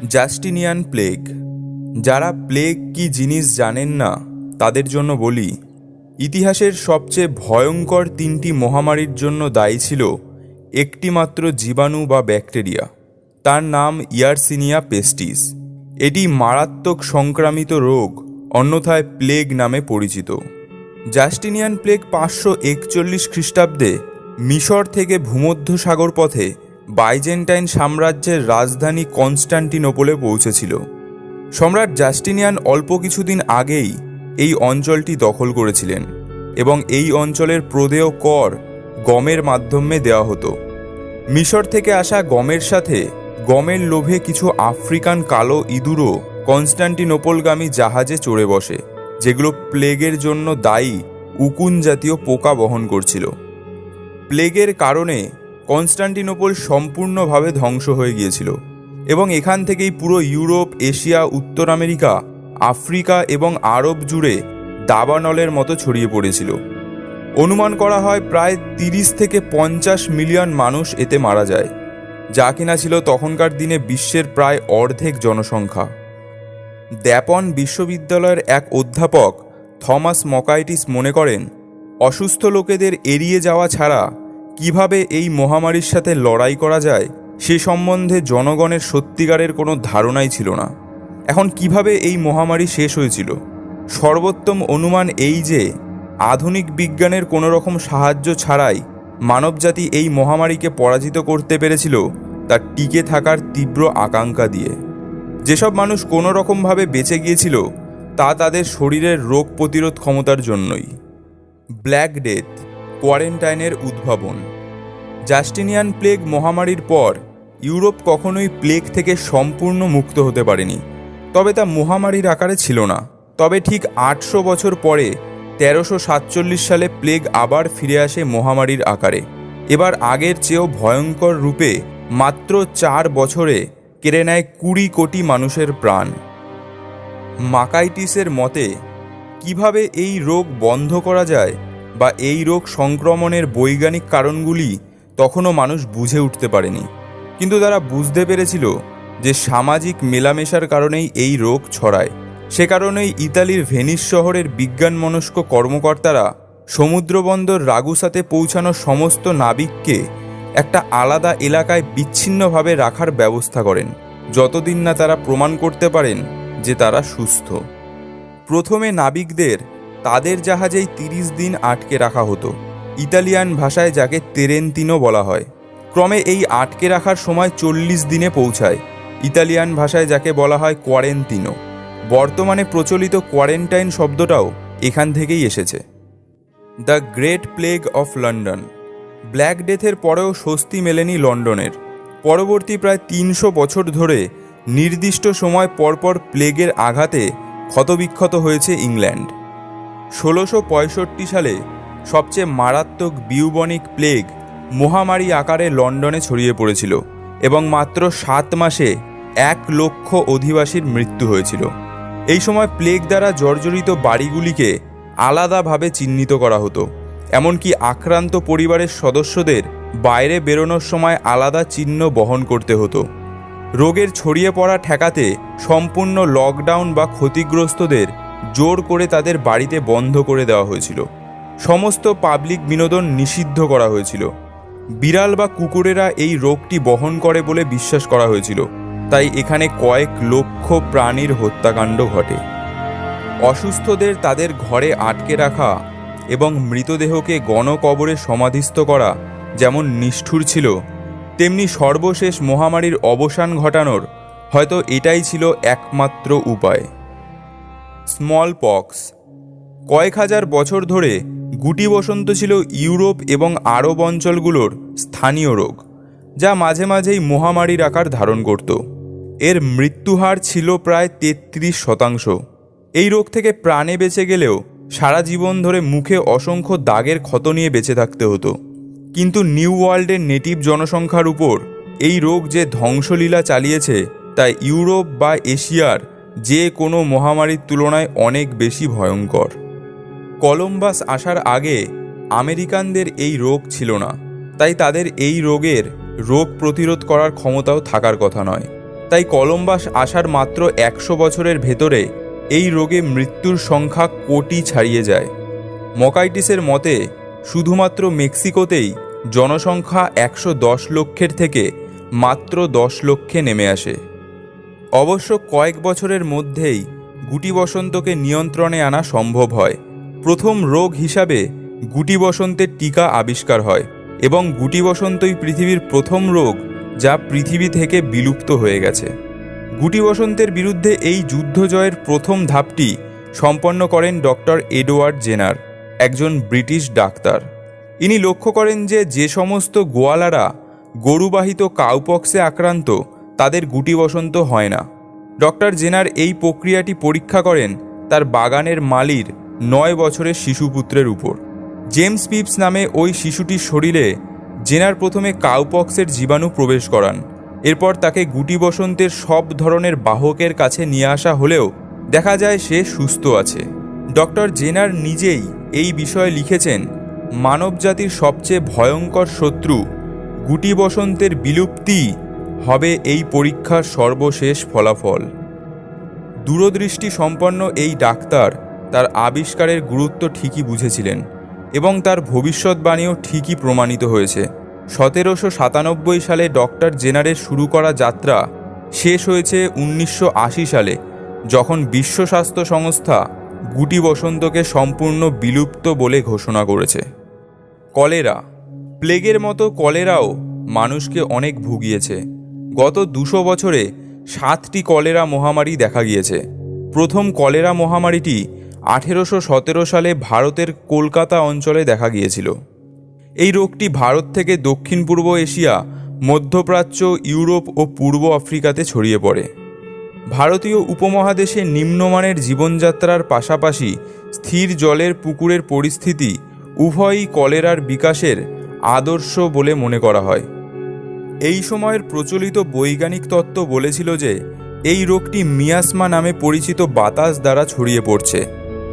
Justinian plague. যারা plague কি জিনিস জানেন না তাদের জন্য বলি, ইতিহাসের সবচেয়ে ভয়ঙ্কর 3টি মহামারীর জন্য দায়ী ছিল একটি মাত্র জীবাণু বা ব্যাকটেরিয়া। তার নাম ইয়ারসিনিয়া পেস্টিস। এটি মারাত্মক সংক্রামিত রোগ, অন্যথায় প্লেগ নামে পরিচিত। জাস্টিনিয়ান প্লেগ 541 খ্রিস্টাব্দে মিশর থেকে ভূমধ্যসাগর পথে বাইজেন্টাইন সাম্রাজ্যের রাজধানী কনস্টান্টিনোপলে পৌঁছেছিল। সম্রাট জাস্টিনিয়ান অল্প কিছুদিন আগেই এই অঞ্চলটি দখল করেছিলেন এবং এই অঞ্চলের প্রদেয় কর গমের মাধ্যমে দেওয়া হতো। মিশর থেকে আসা গমের সাথে গমের লোভে কিছু আফ্রিকান কালো ইঁদুরও কনস্টান্টিনোপলগামী জাহাজে চড়ে বসে, যেগুলো প্লেগের জন্য দায়ী উকুন জাতীয় পোকা বহন করছিল। প্লেগের কারণে কনস্টান্টিনোপল সম্পূর্ণভাবে ধ্বংস হয়ে গিয়েছিল এবং এখান থেকেই পুরো ইউরোপ, এশিয়া, উত্তর আমেরিকা, আফ্রিকা এবং আরব জুড়ে দাবানলের মতো ছড়িয়ে পড়েছিল। অনুমান করা হয় প্রায় 30 থেকে 50 মিলিয়ন মানুষ এতে মারা যায়, যা কিনা ছিল তখনকার দিনে বিশ্বের প্রায় অর্ধেক জনসংখ্যা। দ্যাপন বিশ্ববিদ্যালয়ের এক অধ্যাপক থমাস মকাইটিস মনে করেন, অসুস্থ লোকেদের এড়িয়ে যাওয়া ছাড়া কিভাবে এই মহামারীর সাথে লড়াই করা যায় সে সম্বন্ধে জনগণের সত্যিকারের কোনো ধারণাই ছিল না। এখন কিভাবে এই মহামারী শেষ হয়েছিল? সর্বোত্তম অনুমান এই যে আধুনিক বিজ্ঞানের কোনো রকম সাহায্য ছাড়াই মানবজাতি এই মহামারীকে পরাজিত করতে পেরেছিল তার টিকে থাকার তীব্র আকাঙ্ক্ষা দিয়ে। যেসব মানুষ কোনো রকমভাবে বেঁচে গিয়েছিল তা তাদের শরীরের রোগ প্রতিরোধ ক্ষমতার জন্যই। ব্ল্যাক ডেথ, কোয়ারেন্টাইনের উদ্ভাবন। জাস্টিনিয়ান প্লেগ মহামারীর পর ইউরোপ কখনোই প্লেগ থেকে সম্পূর্ণ মুক্ত হতে পারেনি, তবে তা মহামারীর আকারে ছিল না। তবে ঠিক 800 বছর পরে 1347 সালে প্লেগ আবার ফিরে আসে মহামারীর আকারে, এবার আগের চেয়েও ভয়ঙ্কর রূপে। মাত্র 4 বছরে কেড়ে নেয় 20 কোটি মানুষের প্রাণ। মাকাইটিসের মতে, কিভাবে এই রোগ বন্ধ করা যায় বা এই রোগ সংক্রমণের বৈজ্ঞানিক কারণগুলি তখনও মানুষ বুঝে উঠতে পারেনি, কিন্তু তারা বুঝতে পেরেছিল যে সামাজিক মেলামেশার কারণেই এই রোগ ছড়ায়। সে কারণেই ইতালির ভেনিস শহরের বিজ্ঞানমনস্ক কর্মকর্তারা সমুদ্রবন্দর রাগুসাতে পৌঁছানো সমস্ত নাবিককে একটা আলাদা এলাকায় বিচ্ছিন্নভাবে রাখার ব্যবস্থা করেন, যতদিন না তারা প্রমাণ করতে পারেন যে তারা সুস্থ। প্রথমে নাবিকদের তাদের জাহাজেই 30 দিন আটকে রাখা হতো, ইতালিয়ান ভাষায় যাকে তেরেন্তিনো বলা হয়। ক্রমে এই আটকে রাখার সময় 40 দিনে পৌঁছায়, ইতালিয়ান ভাষায় যাকে বলা হয় কোয়ারেন্তিনো। বর্তমানে প্রচলিত কোয়ারেন্টাইন শব্দটাও এখান থেকেই এসেছে। The great plague of London. Black ডেথের পরেও স্বস্তি মেলেনি লন্ডনের। পরবর্তী প্রায় 300 বছর ধরে নির্দিষ্ট সময় পরপর প্লেগের আঘাতে ক্ষতবিক্ষত হয়েছে ইংল্যান্ড। 1665 সালে সবচেয়ে মারাত্মক বিউবনিক প্লেগ মহামারী আকারে লন্ডনে ছড়িয়ে পড়েছিল এবং মাত্র 7 মাসে 1 লক্ষ অধিবাসীর মৃত্যু হয়েছিল। এই সময় প্লেগ দ্বারা জর্জরিত বাড়িগুলিকে আলাদাভাবে চিহ্নিত করা হতো, এমনকি আক্রান্ত পরিবারের সদস্যদের বাইরে বেরোনোর সময় আলাদা চিহ্ন বহন করতে হতো। রোগের ছড়িয়ে পড়া ঠেকাতে সম্পূর্ণ লকডাউন বা ক্ষতিগ্রস্তদের জোর করে তাদের বাড়িতে বন্ধ করে দেওয়া হয়েছিল। সমস্ত পাবলিক বিনোদন নিষিদ্ধ করা হয়েছিল। বিড়াল বা কুকুরেরা এই রোগটি বহন করে বলে বিশ্বাস করা হয়েছিল, তাই এখানে কয়েক লক্ষ প্রাণীর হত্যাকাণ্ড ঘটে। অসুস্থদের তাদের ঘরে আটকে রাখা এবং মৃতদেহকে গণকবরে সমাধিস্থ করা যেমন নিষ্ঠুর ছিল, তেমনি সর্বশেষ মহামারীর অবসান ঘটানোর হয়তো এটাই ছিল একমাত্র উপায়। Small pox. কয়েক হাজার বছর ধরে গুটি বসন্ত ছিল ইউরোপ এবং আরব অঞ্চলগুলোর স্থানীয় রোগ, যা মাঝে মাঝেই মহামারীর আকার ধারণ করত। এর মৃত্যুহার ছিল প্রায় 33%। এই রোগ থেকে প্রাণে বেঁচে গেলেও সারা জীবন ধরে মুখে অসংখ্য দাগের ক্ষত নিয়ে বেঁচে থাকতে হতো। কিন্তু নিউ ওয়ার্ল্ডের নেটিভ জনসংখ্যার উপর এই রোগ যে ধ্বংসলীলা চালিয়েছে তা ইউরোপ বা এশিয়ার যে কোনো মহামারীর তুলনায় অনেক বেশি ভয়ঙ্কর। কলম্বাস আসার আগে আমেরিকানদের এই রোগ ছিল না, তাই তাদের এই রোগের রোগ প্রতিরোধ করার ক্ষমতাও থাকার কথা নয়। তাই কলম্বাস আসার মাত্র 100 বছরের ভেতরে এই রোগে মৃত্যুর সংখ্যা কোটি ছাড়িয়ে যায়। মকাইটিসের মতে শুধুমাত্র মেক্সিকোতেই জনসংখ্যা 110 লক্ষের থেকে মাত্র 10 লক্ষে নেমে আসে। অবশ্য কয়েক বছরের মধ্যেই গুটি বসন্তকে নিয়ন্ত্রণে আনা সম্ভব হয়। প্রথম রোগ হিসাবে গুটি বসন্তের টিকা আবিষ্কার হয় এবং গুটি বসন্তই পৃথিবীর প্রথম রোগ যা পৃথিবী থেকে বিলুপ্ত হয়ে গেছে। গুটি বসন্তের বিরুদ্ধে এই যুদ্ধ জয়ের প্রথম ধাপটি সম্পন্ন করেন ডক্টর এডওয়ার্ড জেনার, একজন ব্রিটিশ ডাক্তার। ইনি লক্ষ্য করেন যে সমস্ত গোয়ালারা গরুবাহিত কাউপক্সে আক্রান্ত তাদের গুটি বসন্ত হয় না। ডক্টর জেনার এই প্রক্রিয়াটি পরীক্ষা করেন তার বাগানের মালির 9 বছরের শিশুপুত্রের উপর। জেমস পিপস নামে ওই শিশুটির শরীরে জেনার প্রথমে কাউপক্সের জীবাণু প্রবেশ করান। এরপর তাকে গুটি বসন্তের সব ধরনের বাহকের কাছে নিয়ে আসা হলেও দেখা যায় সে সুস্থ আছে। ডক্টর জেনার নিজেই এই বিষয়ে লিখেছেন, মানবজাতির সবচেয়ে ভয়ঙ্কর শত্রু গুটি বসন্তের বিলুপ্তি হবে এই পরীক্ষার সর্বশেষ ফলাফল। দূরদৃষ্টি সম্পন্ন এই ডাক্তার তার আবিষ্কারের গুরুত্ব ঠিকই বুঝেছিলেন এবং তার ভবিষ্যৎবাণীও ঠিকই প্রমাণিত হয়েছে। 1797 সালে ডক্টর জেনারের শুরু করা যাত্রা শেষ হয়েছে 1980 সালে, যখন বিশ্ব স্বাস্থ্য সংস্থা গুটি বসন্তকে সম্পূর্ণ বিলুপ্ত বলে ঘোষণা করেছে। কলেরা, প্লেগের মতো কলেরাও মানুষকে অনেক ভুগিয়েছে। গত 200 বছরে 7টি কলেরা মহামারী দেখা গিয়েছে। প্রথম কলেরা মহামারীটি 1817 সালে ভারতের কলকাতা অঞ্চলে দেখা গিয়েছিল। এই রোগটি ভারত থেকে দক্ষিণ পূর্ব এশিয়া, মধ্যপ্রাচ্য, ইউরোপ ও পূর্ব আফ্রিকাতে ছড়িয়ে পড়ে। ভারতীয় উপমহাদেশে নিম্নমানের জীবনযাত্রার পাশাপাশি স্থির জলের পুকুরের পরিস্থিতি উভয়ই কলেরার বিকাশের আদর্শ বলে মনে করা হয়। এই সময়ের প্রচলিত বৈজ্ঞানিক তত্ত্ব বলেছিল যে এই রোগটি মিয়াসমা নামে পরিচিত বাতাস দ্বারা ছড়িয়ে পড়ছে।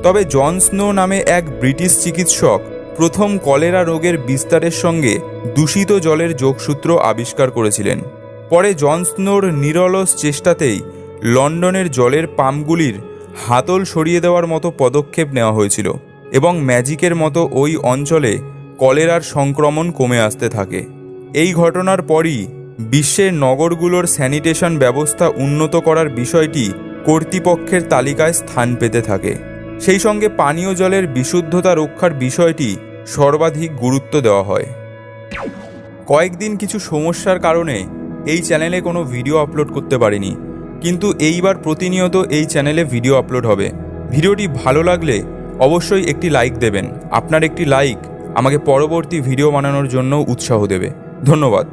তবে জন স্নো নামে এক ব্রিটিশ চিকিৎসক প্রথম কলেরা রোগের বিস্তারের সঙ্গে দূষিত জলের যোগসূত্র আবিষ্কার করেছিলেন। পরে জন স্নোর নিরলস চেষ্টাতেই লন্ডনের জলের পাম্পগুলির হাতল সরিয়ে দেওয়ার মতো পদক্ষেপ নেওয়া হয়েছিল এবং ম্যাজিকের মতো ওই অঞ্চলে কলেরার সংক্রমণ কমে আসতে থাকে। এই ঘটনার পরই বিশ্বের নগরগুলোর স্যানিটেশন ব্যবস্থা উন্নত করার বিষয়টি কর্তৃপক্ষের তালিকায় স্থান পেতে থাকে। সেই সঙ্গে পানীয় জলের বিশুদ্ধতা রক্ষার বিষয়টি সর্বাধিক গুরুত্ব দেওয়া হয়। কয়েকদিন কিছু সমস্যার কারণে এই চ্যানেলে কোনো ভিডিও আপলোড করতে পারিনি, কিন্তু এইবার প্রতিনিয়ত এই চ্যানেলে ভিডিও আপলোড হবে। ভিডিওটি ভালো লাগলে অবশ্যই একটি লাইক দেবেন। আপনার একটি লাইক আমাকে পরবর্তী ভিডিও বানানোর জন্য উৎসাহ দেবে। ধন্যবাদ।